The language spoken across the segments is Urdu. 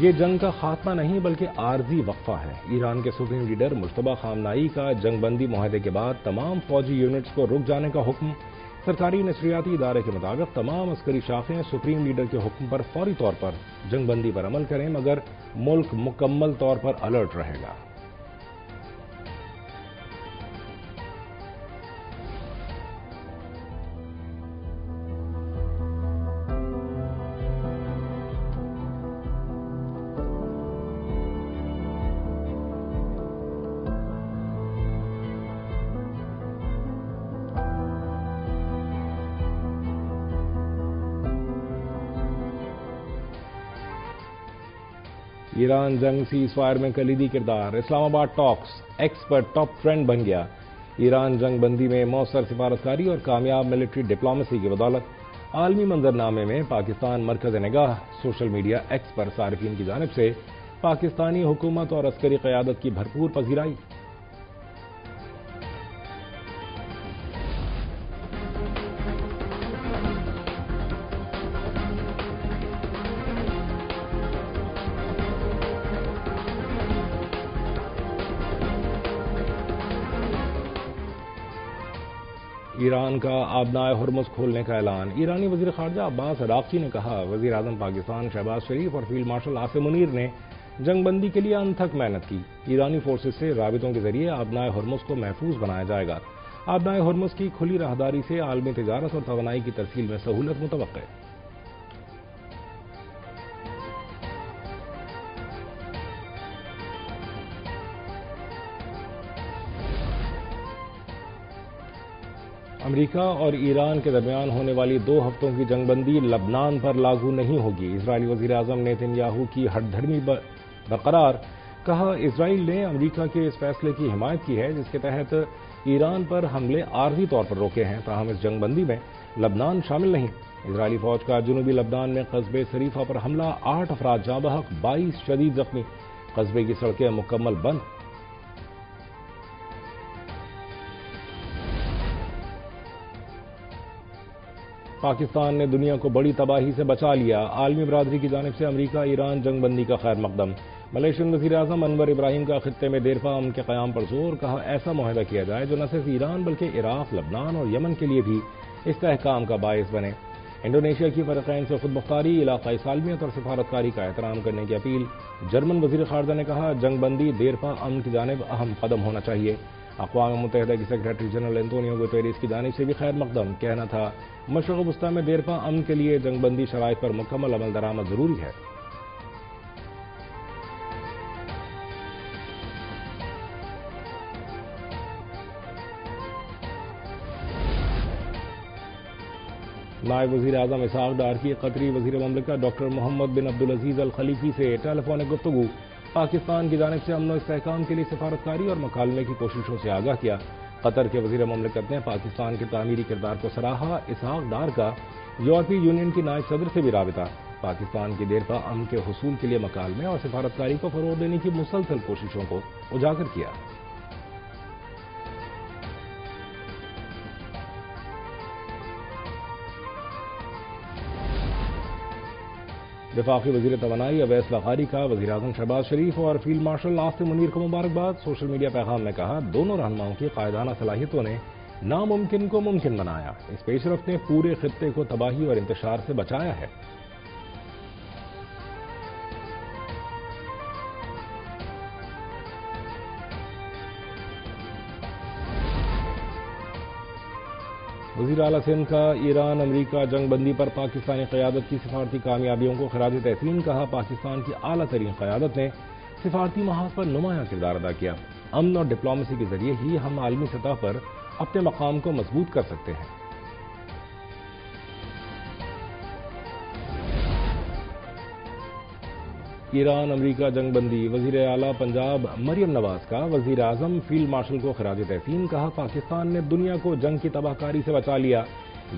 یہ جنگ کا خاتمہ نہیں بلکہ عارضی وقفہ ہے۔ ایران کے سپریم لیڈر مجتبی خامنائی کا جنگ بندی معاہدے کے بعد تمام فوجی یونٹس کو رک جانے کا حکم۔ سرکاری نشریاتی ادارے کے مطابق تمام عسکری شاخیں سپریم لیڈر کے حکم پر فوری طور پر جنگ بندی پر عمل کریں، مگر ملک مکمل طور پر الرٹ رہے گا۔ ایران جنگ سیز فائر میں کلیدی کردار، اسلام آباد ٹاکس ایکس پر ٹاپ ٹرینڈ بن گیا۔ ایران جنگ بندی میں مؤثر سفارتکاری اور کامیاب ملٹری ڈپلومیسی کی بدولت عالمی منظرنامے میں پاکستان مرکز نگاہ۔ سوشل میڈیا ایکس پر صارفین کی جانب سے پاکستانی حکومت اور عسکری قیادت کی بھرپور پذیرائی۔ ایران کا آبنائے ہرمز کھولنے کا اعلان۔ ایرانی وزیر خارجہ عباس عراقچی نے کہا، وزیر اعظم پاکستان شہباز شریف اور فیلڈ مارشل عاصم منیر نے جنگ بندی کے لیے انتھک محنت کی۔ ایرانی فورسز سے رابطوں کے ذریعے آبنائے ہرمز کو محفوظ بنایا جائے گا۔ آبنائے ہرمز کی کھلی راہداری سے عالمی تجارت اور توانائی کی ترسیل میں سہولت متوقع۔ امریکہ اور ایران کے درمیان ہونے والی 2 ہفتوں کی جنگ بندی لبنان پر لاگو نہیں ہوگی۔ اسرائیلی وزیر اعظم نیتن یاہو کی ہٹ دھرمی برقرار۔ کہا، اسرائیل نے امریکہ کے اس فیصلے کی حمایت کی ہے جس کے تحت ایران پر حملے عارضی طور پر روکے ہیں، تاہم اس جنگ بندی میں لبنان شامل نہیں۔ اسرائیلی فوج کا جنوبی لبنان میں قصبے شریفہ پر حملہ، 8 افراد جاں بحق، 22 شدید زخمی، قصبے کی سڑکیں مکمل بند۔ پاکستان نے دنیا کو بڑی تباہی سے بچا لیا، عالمی برادری کی جانب سے امریکہ ایران جنگ بندی کا خیر مقدم۔ ملیشین وزیر اعظم انور ابراہیم کا خطے میں دیرپا امن کے قیام پر زور، کہا ایسا معاہدہ کیا جائے جو نہ صرف ایران بلکہ عراق، لبنان اور یمن کے لیے بھی استحکام کا باعث بنے۔ انڈونیشیا کی فریقین سے خود مختاری، علاقائی سالمیت اور سفارتکاری کا احترام کرنے کی اپیل۔ جرمن وزیر خارجہ نے کہا، جنگ بندی دیرپا امن کی جانب اہم قدم ہونا چاہیے۔ اقوام متحدہ کی سیکریٹری جنرل انطونیو گوتیریس کی جانب سے بھی خیر مقدم، کہنا تھا مشرق وسطی میں دیرپا امن کے لیے جنگ بندی شرائط پر مکمل عمل درآمد ضروری ہے۔ نائب وزیر اعظم اسحاق ڈار کی قطری وزیر مملکت ڈاکٹر محمد بن عبدالعزیز الخلیفی سے ٹیلی فونک گفتگو۔ پاکستان کی جانب سے امن و استحکام کے لیے سفارتکاری اور مکالمے کی کوششوں سے آگاہ کیا۔ قطر کے وزیر مملکت نے پاکستان کے تعمیری کردار کو سراہا۔ اسحاق ڈار کا یورپی یونین کی نائب صدر سے بھی رابطہ۔ پاکستان کی دیرپا امن کے حصول کے لیے مکالمے اور سفارتکاری کو فروغ دینے کی مسلسل کوششوں کو اجاگر کیا۔ وفاقی وزیر توانائی اویس لغاری کا وزیر اعظم شہباز شریف اور فیلڈ مارشل عاصم منیر کو مبارکباد۔ سوشل میڈیا پیغام میں کہا، دونوں رہنماؤں کی قائدانہ صلاحیتوں نے ناممکن کو ممکن بنایا۔ اس پیش رفت نے پورے خطے کو تباہی اور انتشار سے بچایا ہے۔ وزیر اعلیٰ سندھ کا ایران امریکہ جنگ بندی پر پاکستانی قیادت کی سفارتی کامیابیوں کو خراج تحسین، کہا پاکستان کی اعلیٰ ترین قیادت نے سفارتی محاذ پر نمایاں کردار ادا کیا۔ امن اور ڈپلومیسی کے ذریعے ہی ہم عالمی سطح پر اپنے مقام کو مضبوط کر سکتے ہیں۔ ایران امریکہ جنگ بندی، وزیر اعلیٰ پنجاب مریم نواز کا وزیر اعظم فیلڈ مارشل کو خراج تحسین، کہا پاکستان نے دنیا کو جنگ کی تباہ کاری سے بچا لیا۔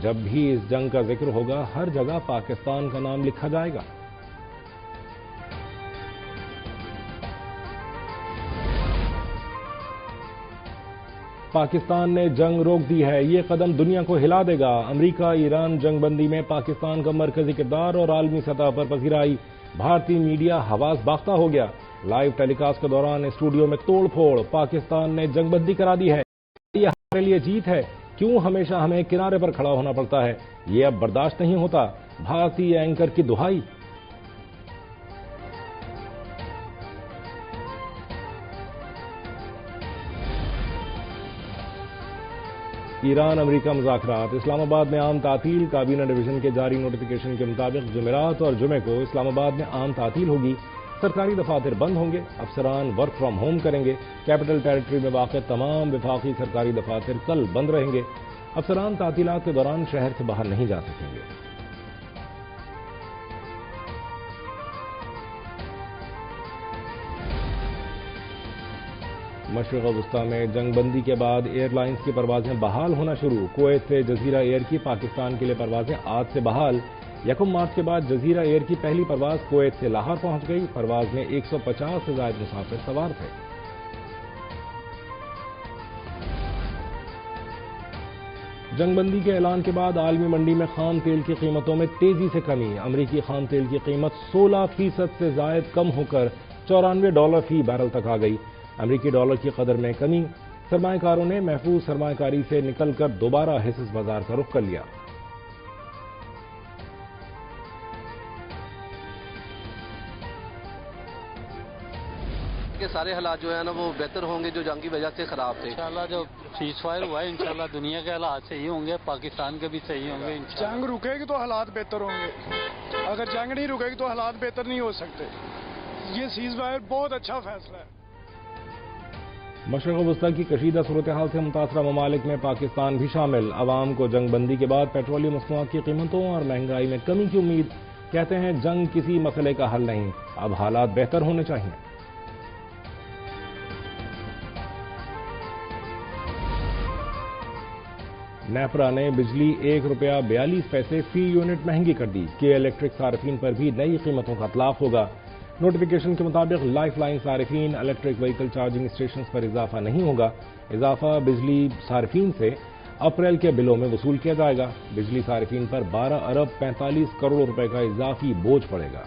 جب بھی اس جنگ کا ذکر ہوگا ہر جگہ پاکستان کا نام لکھا جائے گا۔ پاکستان نے جنگ روک دی ہے، یہ قدم دنیا کو ہلا دے گا۔ امریکہ ایران جنگ بندی میں پاکستان کا مرکزی کردار اور عالمی سطح پر پذیرائی۔ بھارتی میڈیا حواس باختہ ہو گیا، لائیو ٹیلی کاسٹ کے دوران اسٹوڈیو میں توڑ پھوڑ، پاکستان نے جنگ بندی کرا دی ہے، یہ ہمارے لیے جیت ہے، کیوں ہمیشہ ہمیں کنارے پر کھڑا ہونا پڑتا ہے، یہ اب برداشت نہیں ہوتا، بھارتی اینکر کی دہائی۔ ایران امریکہ مذاکرات، اسلام آباد میں عام تعطیل، کابینہ ڈویژن کے جاری نوٹیفیکیشن کے مطابق جمعرات اور جمعے کو اسلام آباد میں عام تعطیل ہوگی، سرکاری دفاتر بند ہوں گے، افسران ورک فرام ہوم کریں گے، کیپٹل ٹیریٹری میں واقع تمام وفاقی سرکاری دفاتر کل بند رہیں گے، افسران تعطیلات کے دوران شہر سے باہر نہیں جا سکیں گے۔ مشرق وسطی میں جنگ بندی کے بعد ایئر لائنز کی پروازیں بحال ہونا شروع، کویت سے جزیرہ ایئر کی پاکستان کے لیے پروازیں آج سے بحال، 1 مارچ کے بعد جزیرہ ایئر کی پہلی پرواز کویت سے لاہور پہنچ گئی، پرواز میں 150 سے زائد مسافر سوار تھے۔ جنگ بندی کے اعلان کے بعد عالمی منڈی میں خام تیل کی قیمتوں میں تیزی سے کمی، امریکی خام تیل کی قیمت 16% سے زائد کم ہو کر $94 فی بیرل تک آ گئی، امریکی ڈالر کی قدر میں کمی، سرمایہ کاروں نے محفوظ سرمایہ کاری سے نکل کر دوبارہ حصص بازار کا رخ کر لیا۔ کہ سارے حالات جو ہے نا وہ بہتر ہوں گے جو جنگ کی وجہ سے خراب تھے۔ انشاءاللہ جو سیز فائر ہوا ہے انشاءاللہ دنیا کے حالات صحیح ہوں گے، پاکستان کے بھی صحیح ہوں گے انشاءاللہ۔ جنگ رکے گی تو حالات بہتر ہوں گے، اگر جنگ نہیں رکے گی تو حالات بہتر نہیں ہو سکتے۔ یہ سیز فائر بہت اچھا فیصلہ ہے۔ مشرق وسطی کی کشیدہ صورتحال سے متاثرہ ممالک میں پاکستان بھی شامل، عوام کو جنگ بندی کے بعد پیٹرولیم مصنوعات کی قیمتوں اور مہنگائی میں کمی کی امید، کہتے ہیں جنگ کسی مسئلے کا حل نہیں، اب حالات بہتر ہونے چاہیے۔ نیپرا نے بجلی ₹1.42 فی یونٹ مہنگی کر دی، کے الیکٹرک صارفین پر بھی نئی قیمتوں کا اطلاق ہوگا، نوٹیفیکیشن کے مطابق لائف لائن صارفین الیکٹرک وہیکل چارجنگ اسٹیشنز پر اضافہ نہیں ہوگا، اضافہ بجلی صارفین سے اپریل کے بلوں میں وصول کیا جائے گا، بجلی صارفین پر 12 ارب 45 کروڑ روپے کا اضافی بوجھ پڑے گا۔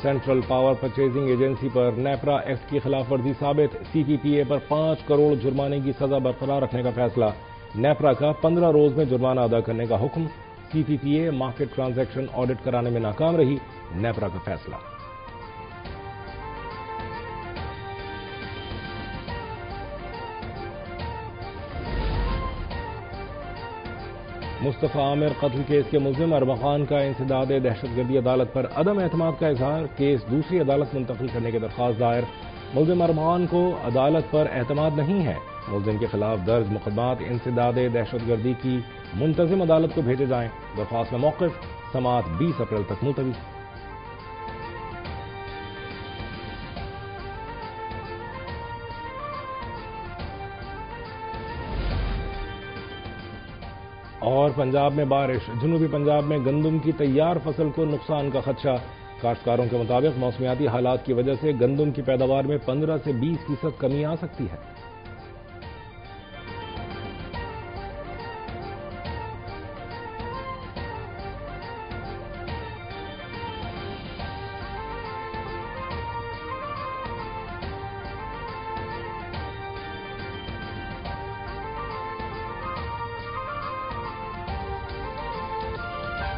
سینٹرل پاور پرچیزنگ ایجنسی پر نیپرا ایکٹ کی خلاف ورزی ثابت، سی پی پی اے پر 5 کروڑ جرمانے کی سزا برقرار رکھنے کا فیصلہ، نیپرا کا 15 روز میں جرمانہ ادا کرنے کا حکم، سی پی پی اے مارکیٹ ٹرانزیکشن آڈٹ کرانے میں ناکام رہی، نیپرا کا فیصلہ۔ مصطفیٰ عامر قتل کیس کے ملزم اربخان کا انسداد دہشت گردی عدالت پر عدم اعتماد کا اظہار، کیس دوسری عدالت منتقل کرنے کی درخواست دائر، ملزم اربخان کو عدالت پر اعتماد نہیں ہے، ملزم کے خلاف درج مقدمات انسداد دہشت گردی کی منتظم عدالت کو بھیجے جائیں، درخواست میں موقف، سماعت 20 اپریل تک ملتوی۔ اور پنجاب میں بارش، جنوبی پنجاب میں گندم کی تیار فصل کو نقصان کا خدشہ، کاشتکاروں کے مطابق موسمیاتی حالات کی وجہ سے گندم کی پیداوار میں 15 سے 20% کمی آ سکتی ہے۔